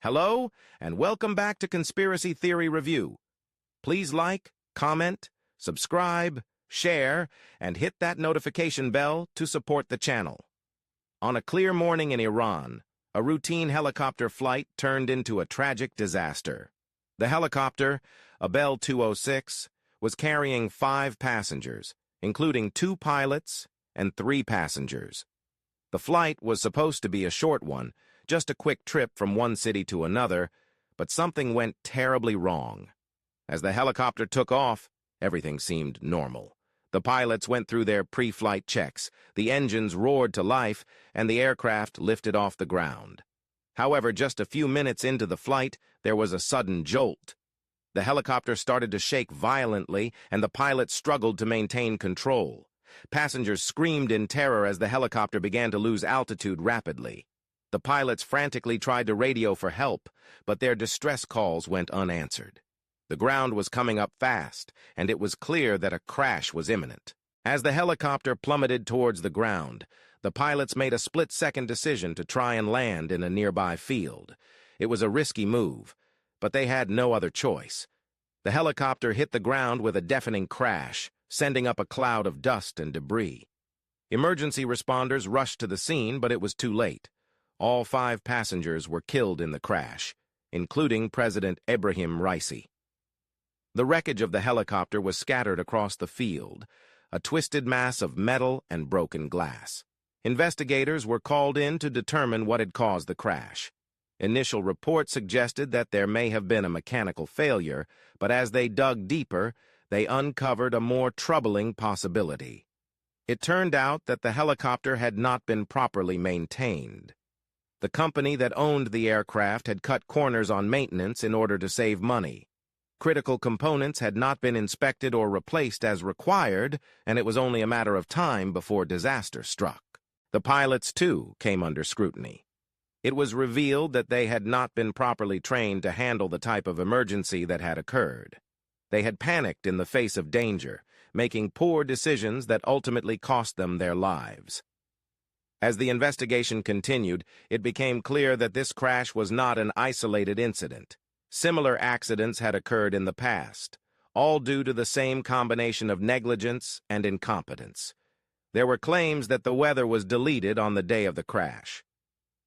Hello, and welcome back to Conspiracy Theory Review. Please like, comment, subscribe, share, and hit that notification bell to support the channel. On a clear morning in Iran, a routine helicopter flight turned into a tragic disaster. The helicopter, a Bell 206, was carrying 5 passengers, including 2 pilots and 3 passengers. The flight was supposed to be a short one, just a quick trip from one city to another, but something went terribly wrong. As the helicopter took off, everything seemed normal. The pilots went through their pre-flight checks, the engines roared to life, and the aircraft lifted off the ground. However, just a few minutes into the flight, there was a sudden jolt. The helicopter started to shake violently, and the pilots struggled to maintain control. Passengers screamed in terror as the helicopter began to lose altitude rapidly. The pilots frantically tried to radio for help, but their distress calls went unanswered. The ground was coming up fast, and it was clear that a crash was imminent. As the helicopter plummeted towards the ground, the pilots made a split-second decision to try and land in a nearby field. It was a risky move, but they had no other choice. The helicopter hit the ground with a deafening crash, sending up a cloud of dust and debris. Emergency responders rushed to the scene, but it was too late. All 5 passengers were killed in the crash, including President Ebrahim Raisi. The wreckage of the helicopter was scattered across the field, a twisted mass of metal and broken glass. Investigators were called in to determine what had caused the crash. Initial reports suggested that there may have been a mechanical failure, but as they dug deeper, they uncovered a more troubling possibility. It turned out that the helicopter had not been properly maintained. The company that owned the aircraft had cut corners on maintenance in order to save money. Critical components had not been inspected or replaced as required, and it was only a matter of time before disaster struck. The pilots, too, came under scrutiny. It was revealed that they had not been properly trained to handle the type of emergency that had occurred. They had panicked in the face of danger, making poor decisions that ultimately cost them their lives. As the investigation continued, it became clear that this crash was not an isolated incident. Similar accidents had occurred in the past, all due to the same combination of negligence and incompetence. There were claims that the weather was deleted on the day of the crash.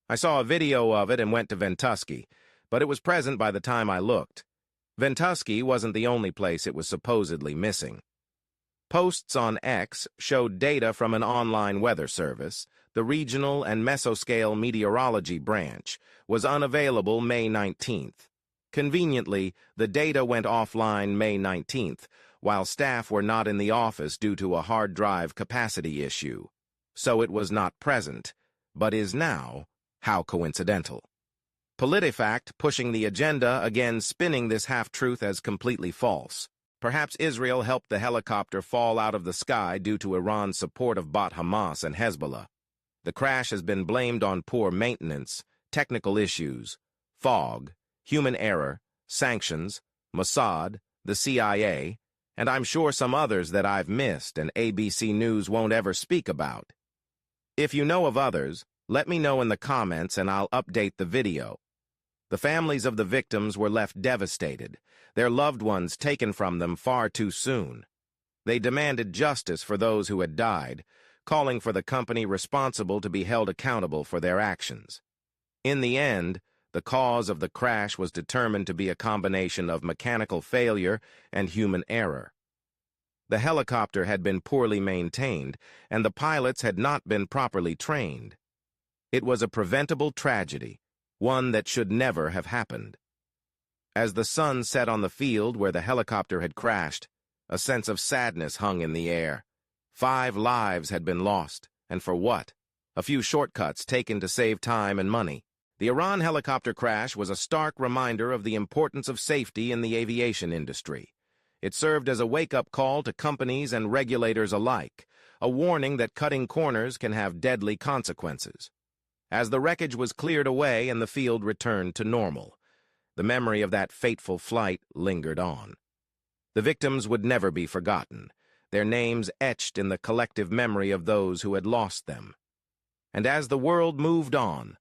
I saw a video of it and went to Ventusky, but it was present by the time I looked. Ventusky wasn't the only place it was supposedly missing. Posts on X showed data from an online weather service. The regional and mesoscale meteorology branch was unavailable May 19th. Conveniently, the data went offline May 19th, while staff were not in the office due to a hard drive capacity issue. So it was not present, but is now. How coincidental. PolitiFact pushing the agenda, again spinning this half-truth as completely false. Perhaps Israel helped the helicopter fall out of the sky due to Iran's support of Ba'ath Hamas and Hezbollah. The crash has been blamed on poor maintenance, technical issues, fog, human error, sanctions, Mossad, the CIA, and I'm sure some others that I've missed and ABC News won't ever speak about. If you know of others, let me know in the comments and I'll update the video. The families of the victims were left devastated, their loved ones taken from them far too soon. They demanded justice for those who had died, calling for the company responsible to be held accountable for their actions. In the end, the cause of the crash was determined to be a combination of mechanical failure and human error. The helicopter had been poorly maintained, and the pilots had not been properly trained. It was a preventable tragedy, one that should never have happened. As the sun set on the field where the helicopter had crashed, a sense of sadness hung in the air. 5 lives had been lost, and for what? A few shortcuts taken to save time and money. The Iran helicopter crash was a stark reminder of the importance of safety in the aviation industry. It served as a wake-up call to companies and regulators alike, a warning that cutting corners can have deadly consequences. As the wreckage was cleared away and the field returned to normal, the memory of that fateful flight lingered on. The victims would never be forgotten, their names etched in the collective memory of those who had lost them. And as the world moved on,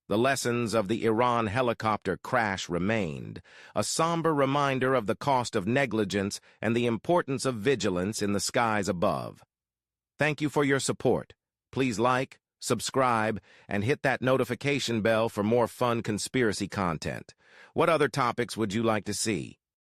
The lessons of the Iran helicopter crash remained, a somber reminder of the cost of negligence and the importance of vigilance in the skies above. Thank you for your support. Please like, subscribe, and hit that notification bell for more fun conspiracy content. What other topics would you like to see?